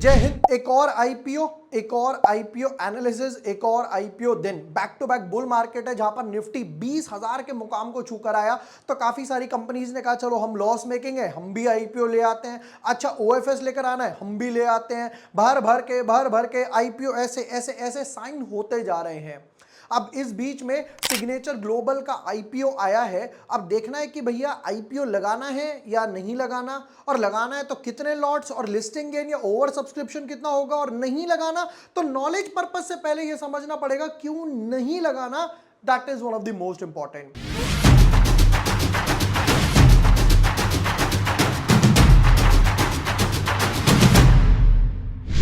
जय हिंद। एक और आईपीओ एनालिसिस, एक और आईपीओ दिन। Back to back bull market है जहां पर निफ्टी 20,000 के मुकाम को छूकर आया तो काफी सारी कंपनीज ने कहा चलो हम लॉस मेकिंग है, हम भी आईपीओ ले आते हैं। अच्छा ओएफएस लेकर आना है, हम भी ले आते हैं। भर भर के आईपीओ ऐसे ऐसे ऐसे साइन होते जा रहे हैं। अब इस बीच में सिग्नेचर ग्लोबल का आईपीओ आया है। अब देखना है कि भैया आईपीओ लगाना है या नहीं लगाना, और लगाना है तो कितने लॉट्स और लिस्टिंग गेन या ओवर सब्सक्रिप्शन कितना होगा, और नहीं लगाना तो नॉलेज पर्पस से पहले यह समझना पड़ेगा क्यों नहीं लगाना। That is one of the most important.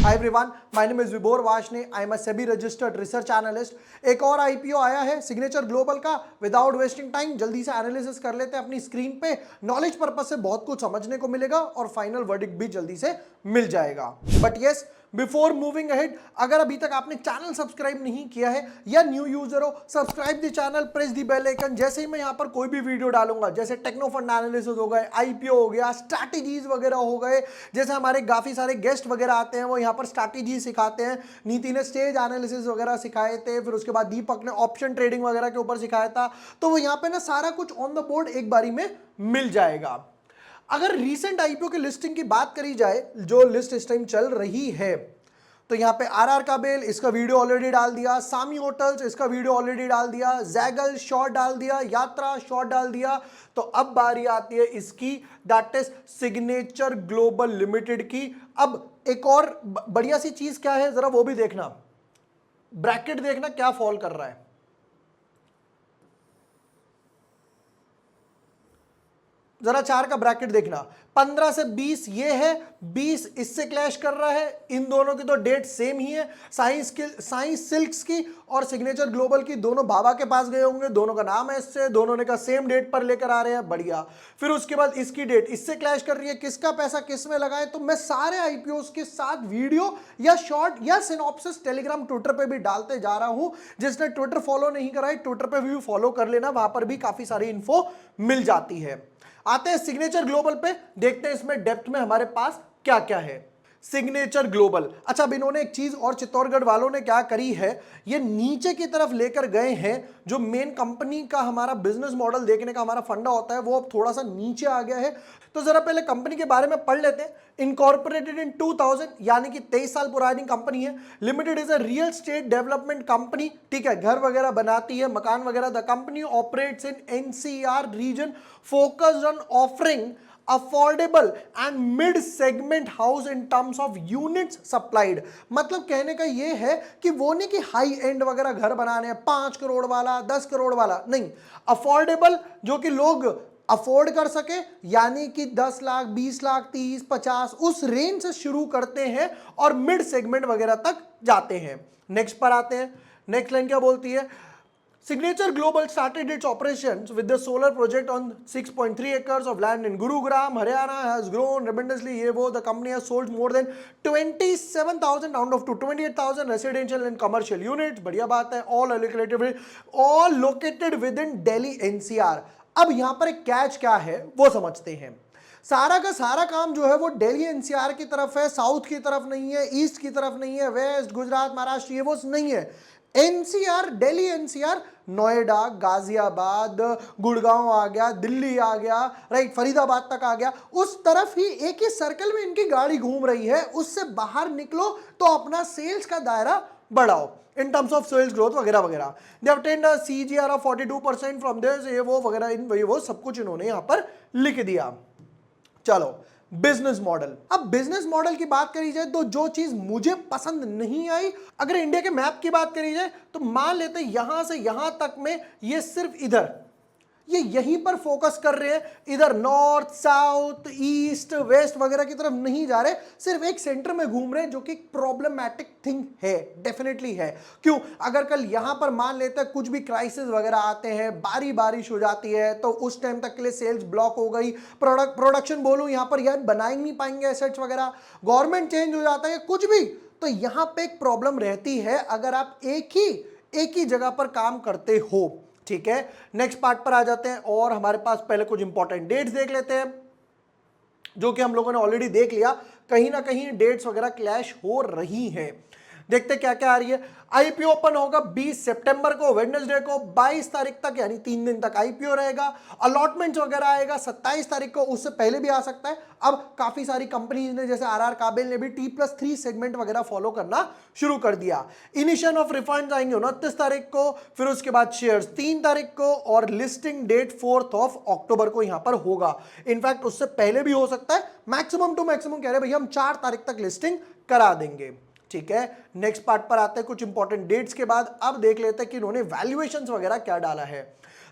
Hi everyone, my name is Vibhor Vashne. I am a SEBI registered research analyst. एक और आईपीओ आया है सिग्नेचर ग्लोबल का। विदाउट वेस्टिंग टाइम जल्दी से एनालिसिस कर लेते हैं अपनी स्क्रीन पे। नॉलेज पर्पस से बहुत कुछ समझने को मिलेगा और फाइनल वर्डिक्ट भी जल्दी से मिल जाएगा। But yes, before moving ahead, अगर अभी तक आपने चैनल सब्सक्राइब नहीं किया है या न्यू यूजर हो, subscribe the channel, press the bell icon. जैसे ही मैं यहाँ पर कोई भी वीडियो डालूंगा, जैसे टेक्नो फंड एनालिसिस हो गए, आईपीओ हो गया, स्ट्रैटेजीज वगैरह हो गए, जैसे हमारे काफी सारे गेस्ट वगैरह आते हैं वो यहाँ पर स्ट्रैटेजी सिखाते हैं। नीति ने स्टेज एनालिसिस वगैरह सिखाए थे, फिर उसके बाद दीपक ने ऑप्शन ट्रेडिंग वगैरह के ऊपर सिखाया था। तो वो यहाँ पे ना सारा कुछ ऑन द बोर्ड एक बारी में मिल जाएगा। अगर रीसेंट आईपीओ की लिस्टिंग की बात करी जाए, जो लिस्ट इस टाइम चल रही है, तो यहाँ पे आरआर काबेल, इसका वीडियो ऑलरेडी डाल दिया। सामी होटल्स, इसका वीडियो ऑलरेडी डाल दिया। जैगल शॉर्ट डाल दिया। यात्रा शॉर्ट डाल दिया। तो अब बारी आती है इसकी, that is signature global limited की। अब एक और बढ़िया सी चीज क्या है, जरा वो भी देखना। ब्रैकेट देखना क्या फॉल कर रहा है। जरा चार का ब्रैकेट देखना। 15 से 20 ये है, 20 इससे क्लैश कर रहा है। इन दोनों की तो डेट सेम ही है। साइंस सिल्क्स की और सिग्नेचर ग्लोबल की दोनों बाबा के पास गए होंगे, दोनों का नाम है इससे, दोनों ने का सेम डेट पर लेकर आ रहे हैं। बढ़िया। फिर उसके बाद इसकी डेट इससे क्लैश कर रही है। किसका पैसा किस में लगा है, तो मैं सारे आईपीओ के साथ वीडियो या शॉर्ट या सिनॉप्सिस टेलीग्राम ट्विटर पे भी डालते जा रहा हूं। जिसने ट्विटर फॉलो नहीं करा है, ट्विटर पे भी फॉलो कर लेना, वहां पर भी काफी सारी इन्फो मिल जाती है। आते हैं सिग्नेचर ग्लोबल पे, देखते हैं इसमें डेप्थ में हमारे पास क्या क्या है। सिग्नेचर ग्लोबल, अच्छा अब इन्होंने एक चीज और चित्तौड़गढ़ वालों ने क्या करी है, ये नीचे की तरफ लेकर गए हैं। जो मेन कंपनी का हमारा बिजनेस मॉडल देखने का हमारा फंडा होता है वो अब थोड़ा सा नीचे आ गया है। तो जरा पहले कंपनी के बारे में पढ़ लेते हैं। इनकॉर्पोरेटेड इन 2000, यानी कि 23 साल पुरानी कंपनी है। Limited is a real estate development company, ठीक है, घर वगैरह बनाती है, मकान वगैरह। The company operates in NCR region, focused on offering affordable and mid segment house in terms of units supplied. मतलब कहने का यह है कि वो नहीं कि हाई एंड वगैरह घर बनाने हैं, 5 करोड़ वाला, 10 करोड़ वाला नहीं, अफोर्डेबल, जो कि लोग अफोर्ड कर सके, यानी कि 10 लाख, 20 लाख, 30, 50 उस रेंज से शुरू करते हैं और मिड सेगमेंट वगैरह तक जाते हैं। नेक्स्ट पर आते हैं। नेक्स्ट लाइन क्या बोलती है, Signature Global started its operations with the solar project on 6.3 acres of land in Gurugram, Haryana, has grown tremendously. The company has sold more than 27,000 out of 28,000 residential and commercial units. बढ़िया बात है। all located within Delhi NCR. अब यहाँ पर एक catch क्या है वो समझते हैं। सारा का सारा काम जो है वो दिल्ली एनसीआर की तरफ है, साउथ की तरफ नहीं है, ईस्ट की तरफ नहीं है, वेस्ट, गुजरात, महाराष्ट्र, ये वो नहीं है। एनसीआर, दिल्ली एनसीआर, नोएडा, गाजियाबाद, गुड़गांव आ गया, दिल्ली आ गया, राइट, फरीदाबाद तक आ गया। उस तरफ ही एक ही सर्कल में इनकी गाड़ी घूम रही है। उससे बाहर निकलो तो अपना सेल्स का दायरा बढ़ाओ in terms of sales growth वगैरह वगैरह। They obtained a CAGR of 42% from this, ये वो वगैरह, ये वो सब कुछ इन्होंने यहां पर लिख दिया। चलो बिजनेस मॉडल। अब बिजनेस मॉडल की बात करी जाए तो जो चीज मुझे पसंद नहीं आई, अगर इंडिया के मैप की बात करी जाए तो मान लेते यहां से यहां तक में ये सिर्फ इधर, ये यहीं पर फोकस कर रहे हैं, इधर नॉर्थ, साउथ, ईस्ट, वेस्ट वगैरह की तरफ नहीं जा रहे, सिर्फ एक सेंटर में घूम रहे हैं, जो कि प्रॉब्लमैटिक थिंग है, डेफिनेटली है। क्यों, अगर कल यहां पर मान लेते हैं कुछ भी क्राइसिस वगैरह आते हैं, बारिश हो जाती है, तो उस टाइम तक के लिए सेल्स ब्लॉक हो गई, प्रोडक्शन बोलूं यहां पर यार बना ही नहीं पाएंगे एसेट्स वगैरह, गवर्नमेंट चेंज हो जाता है, कुछ भी, तो यहां पे एक प्रॉब्लम रहती है अगर आप एक ही जगह पर काम करते हो। ठीक है, नेक्स्ट पार्ट पर आ जाते हैं और हमारे पास पहले कुछ इंपॉर्टेंट डेट्स देख लेते हैं, जो कि हम लोगों ने ऑलरेडी देख लिया। कहीं ना कहीं डेट्स वगैरह क्लैश हो रही हैं। देखते क्या क्या आ रही है। आईपीओ ओपन होगा 20 सितंबर को, वेडनेसडे को, 22 तारीख तक यानी 3 दिन तक आईपीओ रहेगा। अलॉटमेंट्स वगैरह आएगा 27 तारीख को, उससे पहले भी आ सकता है। अब काफी सारी कंपनीज ने जैसे आरआर काबिल ने भी T+3 सेगमेंट वगैरह फॉलो करना शुरू कर दिया। इनिशियल ऑफ रिफंड आएंगे 29 तारीख को, फिर उसके बाद शेयर्स 3 तारीख को, और लिस्टिंग डेट 4 अक्टूबर को यहां पर होगा। इनफैक्ट उससे पहले भी हो सकता है, मैक्सिमम टू मैक्सिमम कह रहे भैया हम 4 तारीख तक लिस्टिंग करा देंगे। ठीक है, नेक्स्ट पार्ट पर आते हैं कुछ इंपॉर्टेंट डेट्स के बाद। अब देख लेते हैं कि इन्होंने वैल्यूएशंस वगैरह क्या डाला है।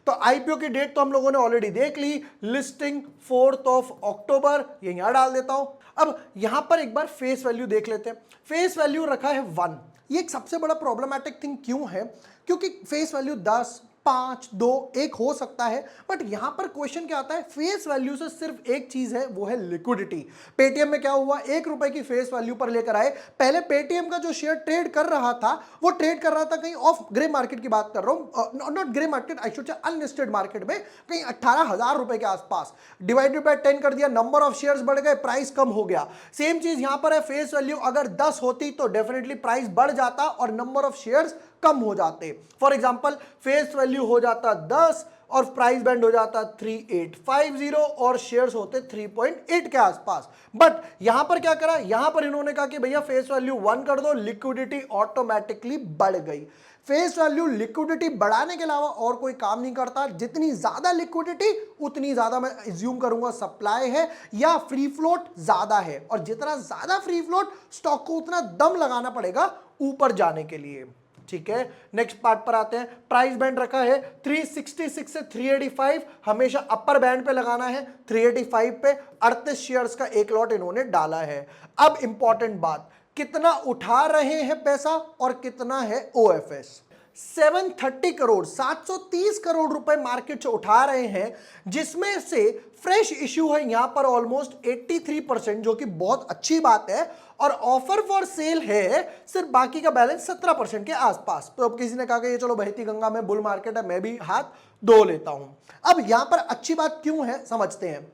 तो आईपीओ की डेट तो हम लोगों ने ऑलरेडी देख ली, लिस्टिंग 4 अक्टूबर, ये यहां डाल देता हूं। अब यहां पर एक बार फेस वैल्यू देख लेते हैं। फेस वैल्यू रखा है 1। ये एक सबसे बड़ा प्रॉब्लमैटिक थिंग क्यों है, क्योंकि फेस वैल्यू 10, 5, 2, 1 हो सकता है, बट यहां पर क्वेश्चन क्या आता है, फेस वैल्यू से सिर्फ एक चीज है, वो है लिक्विडिटी। पेटीएम में क्या हुआ, 1 रुपए की फेस वैल्यू पर लेकर आए। पहले पेटीएम का जो शेयर ट्रेड कर रहा था, वो ट्रेड कर रहा था कहीं ऑफ ग्रे मार्केट की बात कर रहा हूं, not grey market, I should say unlisted market में, कहीं 18,000 रुपए के आसपास। डिवाइडेड बाय 10 कर दिया, नंबर ऑफ शेयर्स बढ़ गए, प्राइस कम हो गया। सेम चीज यहां पर है, फेस वैल्यू अगर 10 होती तो डेफिनेटली प्राइस बढ़ जाता और नंबर ऑफ शेयर्स कम हो जाते। फॉर एग्जांपल फेस वैल्यू हो जाता 10 और प्राइस बैंड हो जाता 3850 और शेयर्स होते 3.8 के आसपास। बट यहां पर क्या करा, यहां पर इन्होंने कहा कि भैया फेस वैल्यू 1 कर दो, लिक्विडिटी ऑटोमेटिकली बढ़ गई। फेस वैल्यू लिक्विडिटी बढ़ाने के अलावा और कोई काम नहीं करता। जितनी ज्यादा लिक्विडिटी उतनी ज्यादा, मैं एज्यूम करूंगा, सप्लाई है या फ्री फ्लोट ज्यादा है, और जितना ज्यादा फ्री फ्लोट, स्टॉक को उतना दम लगाना पड़ेगा ऊपर जाने के लिए। ठीक है, नेक्स्ट पार्ट पर आते हैं। प्राइस बैंड रखा है 366 से 385, हमेशा अपर बैंड पे लगाना है। 385 पे 38 शेयर्स का एक लॉट इन्होंने डाला है। अब इंपॉर्टेंट बात, कितना उठा रहे हैं पैसा और कितना है ओएफएस। 730 करोड़, 730 करोड़ रुपए मार्केट से उठा रहे हैं, जिसमें से फ्रेश इश्यू है यहां पर ऑलमोस्ट 83%, जो कि बहुत अच्छी बात है, और ऑफर फॉर सेल है सिर्फ बाकी का बैलेंस 17% के आसपास। तो अब किसी ने कहा कि ये चलो बहती गंगा में बुल मार्केट है, मैं भी हाथ धो लेता हूं। अब यहां पर अच्छी बात क्यों है समझते हैं।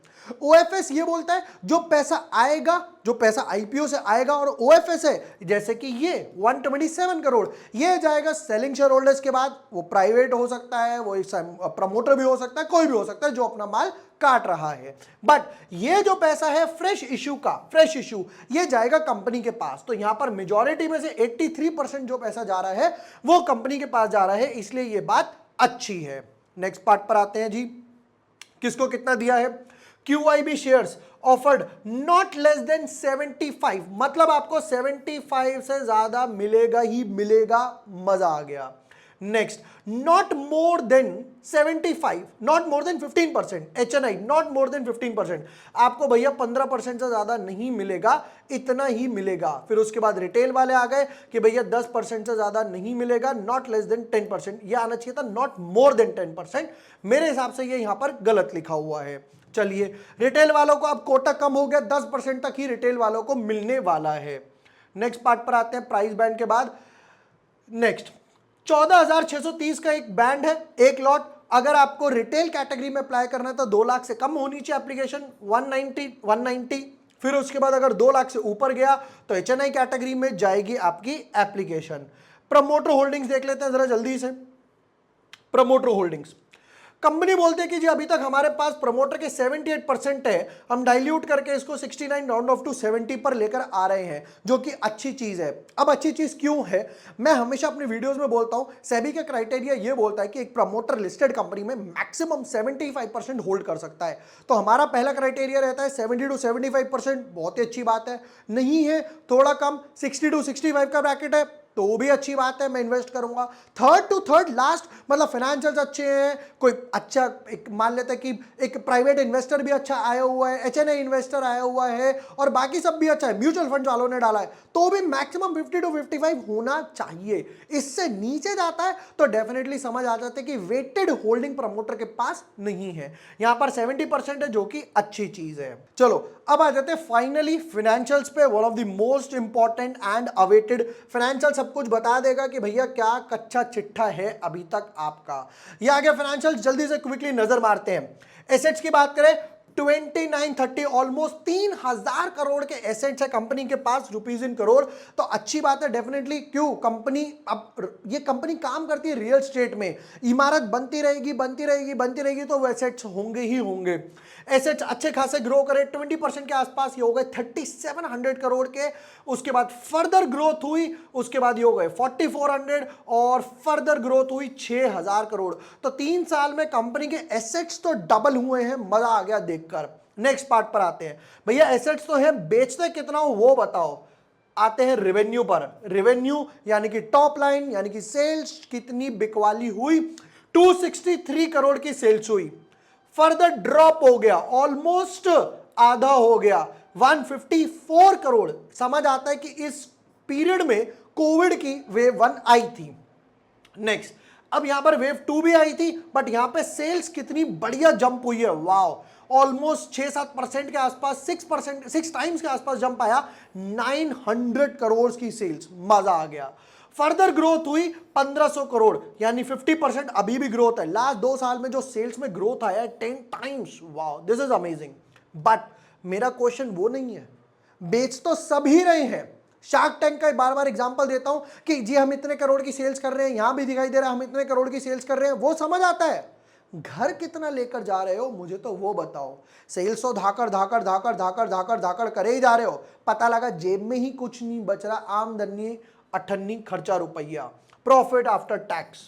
ओएफएस ये बोलता है जो पैसा आएगा, जो पैसा आईपीओ से आएगा, और ओएफएस है जैसे कि ये 127 करोड़, ये जाएगा सेलिंग शेयर होल्डर्स के बाद। वो प्राइवेट हो सकता है, वो प्रमोटर भी हो सकता है, कोई भी हो सकता है जो अपना माल काट रहा है। बट ये जो पैसा है फ्रेश इश्यू का, फ्रेश इश्यू, ये जाएगा कंपनी के पास। तो यहां पर मेजॉरिटी में से 83% जो पैसा जा रहा है वो कंपनी के पास जा रहा है, इसलिए ये बात अच्छी है। नेक्स्ट पार्ट पर आते हैं जी, किसको कितना दिया है। QIB shares offered not less than 75, मतलब आपको 75 से ज्यादा मिलेगा ही मिलेगा, मजा आ गया। Next, not more than 75, not more than 15%, HNI not more than 15%, आपको भैया 15% से ज्यादा नहीं मिलेगा, इतना ही मिलेगा। फिर उसके बाद रिटेल वाले आ गए कि भैया 10% से ज्यादा नहीं मिलेगा, नॉट लेस देन 10%, यह आना चाहिए था नॉट मोर देन 10%। मेरे हिसाब से ये यहां पर गलत लिखा हुआ है। चलिए, रिटेल वालों को अब कोटा कम हो गया, 10% तक ही रिटेल वालों को मिलने वाला है। नेक्स्ट पार्ट पर आते हैं, प्राइस बैंड के बाद। नेक्स्ट 14,630 का एक बैंड है, एक लॉट। अगर आपको रिटेल कैटेगरी में अप्लाई करना है तो 2 लाख से कम होनी चाहिए एप्लीकेशन, 190। फिर उसके बाद अगर 2 लाख से ऊपर गया तो HNI कैटेगरी में जाएगी आपकी एप्लीकेशन। प्रमोटर होल्डिंग्स देख लेते हैं जरा जल्दी से। प्रमोटर होल्डिंग्स, कंपनी बोलते हैं कि जी अभी तक हमारे पास प्रमोटर के 78% है, हम डाइल्यूट करके इसको 69 राउंड ऑफ टू 70 पर लेकर आ रहे हैं, जो कि अच्छी चीज है। अब अच्छी चीज क्यों है, मैं हमेशा अपनी वीडियोस में बोलता हूं, सेबी का क्राइटेरिया ये बोलता है कि एक प्रमोटर लिस्टेड कंपनी में मैक्सिमम 75% होल्ड कर सकता है। तो हमारा पहला क्राइटेरिया रहता है 70 to 75%, बहुत ही अच्छी बात है। नहीं है, थोड़ा कम 60 to 65 का ब्रैकेट है तो भी अच्छी बात है, मैं इन्वेस्ट करूंगा। थर्ड टू थर्ड लास्ट, मतलब फाइनेंशियल्स अच्छे हैं, कोई अच्छा एक मान लेता है कि एक प्राइवेट इन्वेस्टर भी अच्छा आया हुआ है, HNI इन्वेस्टर आया हुआ है, और बाकी सब भी अच्छा है, म्यूचुअल फंड वालों ने डाला है, तो भी मैक्सिमम 50 to 55 होना चाहिए। इससे नीचे जाता है तो डेफिनेटली समझ आ जाता है कि वेटेड होल्डिंग प्रमोटर के पास नहीं है। यहां पर 70% है, जो कि अच्छी चीज है। चलो अब आ जाते हैं फाइनली फाइनेंशियल्स पे, one of the most important and awaited. Financial सब कुछ बता देगा कि भैया क्या कच्चा चिट्ठा है अभी तक आपका। ये आगे फाइनेंशियल जल्दी से क्विकली नजर मारते हैं। एसेट्स की बात करें, 2930, ऑलमोस्ट 3000 करोड़ के एसेट्स है कंपनी के पास, रुपीज इन करोड़। तो अच्छी बात है डेफिनेटली। क्यों? कंपनी, अब ये कंपनी काम करती है रियल स्टेट में, इमारत बनती रहेगी बनती रहेगी बनती रहेगी, तो वो एसेट्स होंगे ही होंगे। एसेट्स अच्छे खासे ग्रो करे, 20% के आसपास ये हो गए 3700 करोड़ के। उसके बाद फर्दर ग्रोथ हुई, उसके बाद ये हो गए 4400 और फर्दर ग्रोथ हुई 6000 करोड़। तो 3 साल में कंपनी के एसेट्स तो डबल हुए हैं, मजा आ गया देखकर। नेक्स्ट पार्ट पर आते हैं। भैया एसेट्स तो है, बेचते कितना हो वो बताओ। आते हैं रेवेन्यू पर। रेवेन्यू यानी कि टॉप लाइन, यानी कि सेल्स कितनी बिकवाली हुई, 263 करोड़ की सेल्स हुई। फर्दर ड्रॉप हो गया, ऑलमोस्ट आधा हो गया, 154 करोड़। समझ आता है कि इस पीरियड में कोविड की वेव 1 आई थी। नेक्स्ट, अब यहां पर वेव 2 भी आई थी, बट यहां पे सेल्स कितनी बढ़िया जंप हुई है, वाओ, ऑलमोस्ट 6-7% के आसपास, 6 टाइम्स के आसपास जंप आया, 900 करोड़ की सेल्स, मजा आ गया। फर्दर ग्रोथ हुई 1500 करोड़, यानी 50% अभी भी ग्रोथ है। लास्ट 2 साल में जो सेल्स में ग्रोथ आया है 10 times, wow, this is amazing. But मेरा क्वेश्चन वो नहीं है, बेच तो सभी रहे हैं। शार्क टैंक का बार बार एग्जांपल देता हूं कि जी हम इतने करोड़ की सेल्स कर रहे हैं, यहां भी दिखाई दे रहा है हम इतने करोड़ की सेल्स कर रहे हैं, वो समझ आता है। घर कितना लेकर जा रहे हो मुझे तो वो बताओ। सेल्स तो धाकड़ धाकड़ धाकड़ धाकड़ धाकड़ धाकड़ करे ही जा रहे हो, पता लगा जेब में ही कुछ नहीं बच रहा, आमदनी अठन्नी, खर्चा रुपया। प्रॉफिट आफ्टर टैक्स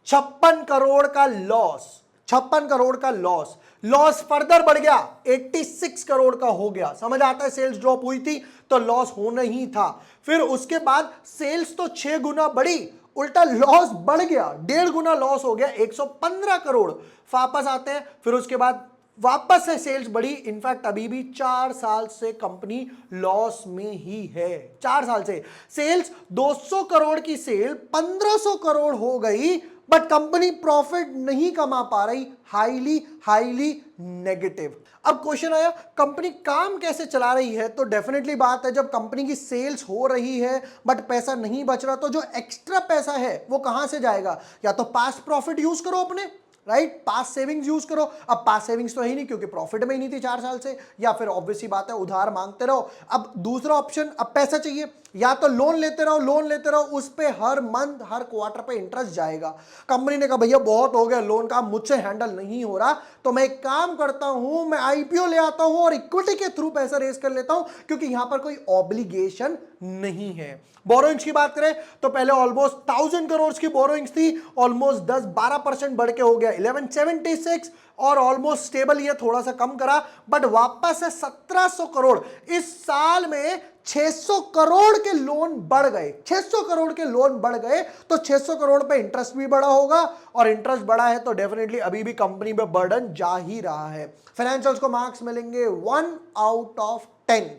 56 करोड़ का लॉस, 56 करोड़ का लॉस। लॉस फर्दर बढ़ गया, 86 करोड़ का हो गया। समझ आता है, सेल्स ड्रॉप हुई थी तो लॉस होना ही था। फिर उसके बाद सेल्स तो 6 गुना बढ़ी, उल्टा लॉस बढ़ गया, 1.5 गुना लॉस हो गया, 115 करोड़। वापस आते हैं, फिर उसके बाद वापस से सेल्स बढ़ी। इनफैक्ट अभी भी 4 साल से कंपनी लॉस में ही है, 4 साल से। सेल्स 200 करोड़ की सेल 1500 करोड़ हो गई, बट कंपनी प्रॉफिट नहीं कमा पा रही, हाईली हाईली नेगेटिव। अब क्वेश्चन आया कंपनी काम कैसे चला रही है, तो डेफिनेटली बात है जब कंपनी की सेल्स हो रही है बट पैसा नहीं बच रहा, तो जो एक्स्ट्रा पैसा है वो कहां से जाएगा? या तो पास्ट प्रॉफिट यूज करो अपने, राइट, पास सेविंग्स यूज करो। अब पास सेविंग्स तो है ही नहीं क्योंकि प्रॉफिट में ही नहीं थी 4 साल से, या फिर ऑब्वियस सी बात है उधार मांगते रहो। अब दूसरा ऑप्शन, अब पैसा चाहिए, या तो लोन लेते रहो, लोन लेते रहो, उस पे हर मंथ हर क्वार्टर पे इंटरेस्ट जाएगा। कंपनी ने कहा भैया बहुत हो गया लोन का, मुझसे हैंडल नहीं हो रहा, तो मैं एक काम करता हूं, मैं आईपीओ ले आता हूं और इक्विटी के थ्रू पैसा रेज कर लेता हूं, क्योंकि यहां पर कोई ऑब्लिगेशन नहीं है। बोरोइंग्स की बात करें तो पहले ऑलमोस्ट 1000 करोड़ की बोरोइंग्स थी, ऑलमोस्ट 10-12% बढ़ के हो गया 1176, और ऑलमोस्ट स्टेबल, ये थोड़ा सा कम करा, बट वापस से 1700 करोड़। इस साल में 600 करोड़ के लोन बढ़ गए, 600 करोड़ के लोन बढ़ गए, तो 600 करोड़ पे इंटरेस्ट भी बढ़ा होगा, और इंटरेस्ट बढ़ा है तो डेफिनेटली अभी भी कंपनी पे बर्डन जा ही रहा है। फाइनेंशियल्स को मार्क्स मिलेंगे 1 आउट ऑफ 10।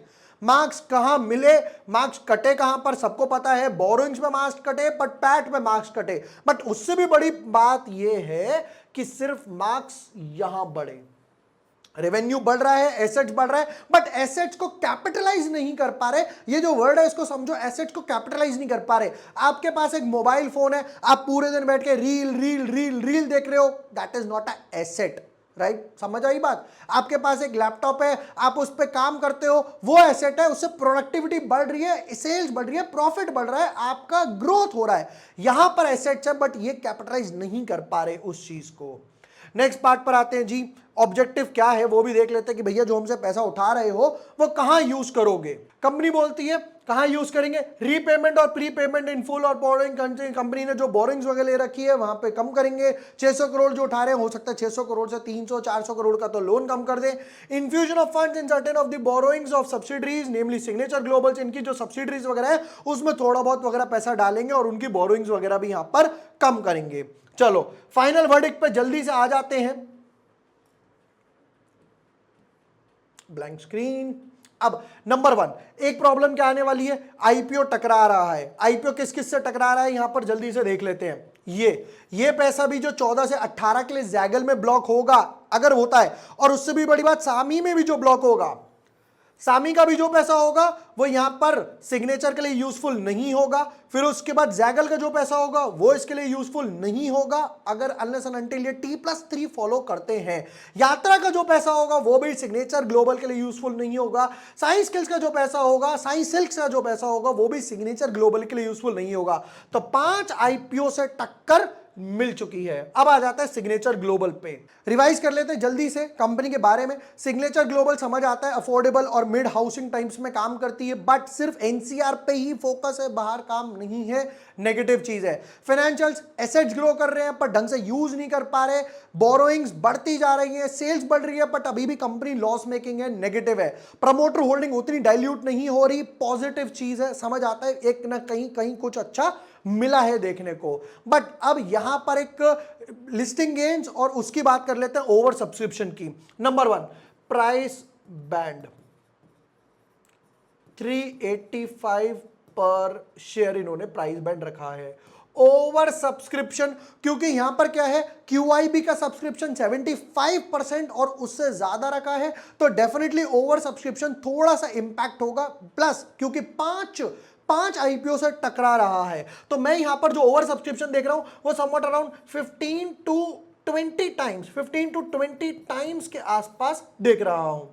मार्क्स कहां मिले, मार्क्स कटे कहां पर सबको पता है, बोरोइंग्स में मार्क्स कटे, बट पैट में मार्क्स कटे। बट उससे भी बड़ी बात यह है कि सिर्फ मार्क्स यहां बढ़े, रेवेन्यू बढ़ रहा है, एसेट्स बढ़ रहा है, बट एसेट्स को कैपिटलाइज नहीं कर पा रहे। ये जो वर्ड है इसको समझो, एसेट्स को कैपिटलाइज नहीं कर पा रहे। आपके पास एक मोबाइल फोन है, आप पूरे दिन बैठ के रील रील रील रील देख रहे हो, that is not a asset, right, समझ आई बात। आपके पास एक लैपटॉप है, आप उस पर काम करते हो, वो एसेट है, उससे प्रोडक्टिविटी बढ़ रही है, सेल्स बढ़ रही है, प्रॉफिट बढ़ रहा है, आपका ग्रोथ हो रहा है। यहां पर एसेट्स है, बट ये कैपिटलाइज नहीं कर पा रहे उस चीज को। नेक्स्ट पार्ट पर आते हैं जी, ऑब्जेक्टिव क्या है वो भी देख लेते हैं कि भैया जो हमसे पैसा उठा रहे हो वो कहां यूज करोगे। कंपनी बोलती है कहां यूज करेंगे, रीपेमेंट और प्रीपेमेंट इन फुल, और बोरिंग, कंपनी ने जो बोरिंग्स वगैरह ले रखी है वहां पे कम करेंगे। 600 करोड़ जो उठा रहे हैं, हो सकता है 600 करोड़ से 300-400 करोड़ का तो लोन कम कर दे। Infusion of funds in certain of the borrowings of subsidiaries, namely signature global, इनकी जो सब्सिडरीज वगैरह है उसमें थोड़ा बहुत वगैरह पैसा डालेंगे और उनकी बोरोइंग्स वगैरह भी यहां पर कम करेंगे। चलो फाइनल वर्डिक्ट पे जल्दी से आ जाते हैं। Blank screen. अब नंबर 1, एक प्रॉब्लम क्या आने वाली है, आईपीओ टकरा रहा है। आईपीओ किस किस से टकरा रहा है यहां पर जल्दी से देख लेते हैं। ये पैसा भी जो 14 से 18 के लिए जैगल में ब्लॉक होगा, अगर होता है, और उससे भी बड़ी बात सामी में भी जो ब्लॉक होगा, सामी का भी जो पैसा होगा वो यहां पर सिग्नेचर के लिए यूजफुल नहीं होगा। फिर उसके बाद जैगल का जो पैसा होगा वो इसके लिए यूजफुल नहीं होगा अगर अनलेस एंड अनटिल ये T+3 फॉलो करते हैं। यात्रा का जो पैसा होगा वो भी सिग्नेचर ग्लोबल के लिए यूजफुल नहीं होगा। साई स्किल्स का जो पैसा होगा, साई सिल्क्स का जो पैसा होगा वो भी सिग्नेचर ग्लोबल के लिए यूजफुल नहीं होगा। तो 5 आईपीओ से टक्कर मिल चुकी है। अब आ जाता है सिग्नेचर ग्लोबल पे। रिवाइज कर लेते हैं जल्दी से कंपनी के बारे में। सिग्नेचर ग्लोबल समझ आता है अफोर्डेबल और मिड हाउसिंग टाइम्स में काम करती है, बट सिर्फ एनसीआर पे ही फोकस है, बाहर काम नहीं है, नेगेटिव चीज है। फाइनेंशियल्स, एसेट्स ग्रो कर रहे हैं पर ढंग से यूज नहीं कर पा रहे, बोरोइंग्स बढ़ती जा रही है, सेल्स बढ़ रही है बट अभी भी कंपनी लॉस मेकिंग है, नेगेटिव है। प्रमोटर होल्डिंग उतनी डाइल्यूट नहीं हो रही, पॉजिटिव चीज है, समझ आता है एक ना कहीं कहीं कुछ अच्छा मिला है देखने को। बट अब यहां पर एक लिस्टिंग गेन्स और उसकी बात कर लेते हैं ओवर सब्सक्रिप्शन की। नंबर 1, प्राइस बैंड 385 पर शेयर इन्होंने प्राइस बैंड रखा है। ओवर सब्सक्रिप्शन, क्योंकि यहां पर क्या है, QIB का सब्सक्रिप्शन 75% और उससे ज्यादा रखा है, तो डेफिनेटली ओवर सब्सक्रिप्शन थोड़ा सा इंपैक्ट होगा। प्लस क्योंकि पांच आईपीओ से टकरा रहा है, तो मैं यहां पर जो ओवर सब्सक्रिप्शन देख रहा हूं वो समवट अराउंड 15 टू 20 टाइम्स के आसपास देख रहा हूं।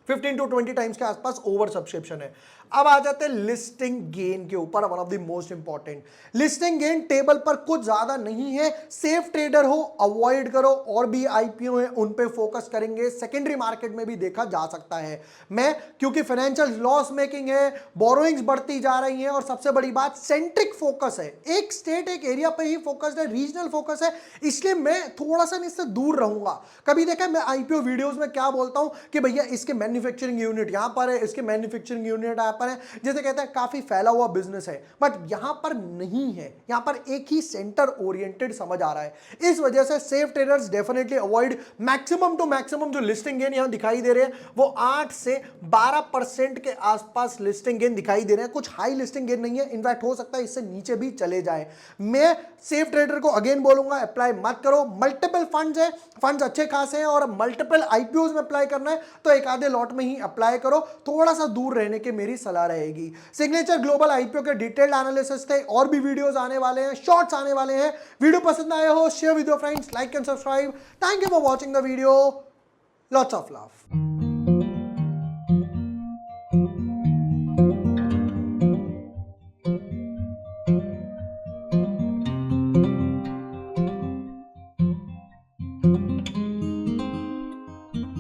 15 टू 20 टाइम्स के आसपास ओवर सब्सक्रिप्शन है। अब आ जाते हैं लिस्टिंग गेन के ऊपर, one of the most important. Listing gain table पर कुछ ज्यादा नहीं है, सेफ ट्रेडर हो अवॉइड करो, और भी आईपीओ है उन पे फोकस करेंगे, सेकेंडरी मार्केट में भी देखा जा सकता है। मैं क्योंकि फाइनेंशियल लॉस मेकिंग है, बोरोइंग्स बढ़ती जा रही हैं, और सबसे बड़ी बात सेंट्रिक फोकस है, एक स्टेट एक एरिया पे ही फोकस्ड है, रीजनल फोकस है, इसलिए मैं थोड़ा सा इससे दूर रहूंगा। कभी देखा मैं आईपीओ वीडियोस में क्या बोलता हूं कि भैया इसके मैन्युफैक्चरिंग यूनिट यहां पर है, इसके मैन्युफैक्चरिंग यूनिट यहां पर है, जैसे कहते हैं काफी फैला हुआ बिजनेस है, बट यहां पर नहीं है, यहां पर एक ही सेंटर ओरिएंटेड समझ आ रहा है। इस वजह से safe traders definitely avoid. Maximum to maximum जो लिस्टिंग गेन यहां दिखाई दे रहे हैं वो 8 से 12% के आसपास लिस्टिंग गेन दिखाई दे रहे हैं, कुछ हाई लिस्टिंग गेन नहीं है, इनफैक्ट हो सकता है इससे नीचे भी चले जाए। मैं सेफ ट्रेडर को अगेन बोलूंगा अप्लाई मत करो। मल्टीपल फंड्स है, फंड्स अच्छे खासे हैं और मल्टीपल आईपीओज में अप्लाई करना है तो एक आधे लॉट में ही अप्लाई करो, थोड़ा सा दूर रहने की मेरी सलाह रहेगी। सिग्नेचर ग्लोबल आईपीओ के डिटेल्ड एनालिसिस थे, और भी वीडियोस आने वाले हैं, शॉर्ट्स आने वाले हैं। वीडियो पसंद आया हो share with your friends, like and subscribe. Thank you for watching the video, lots of love.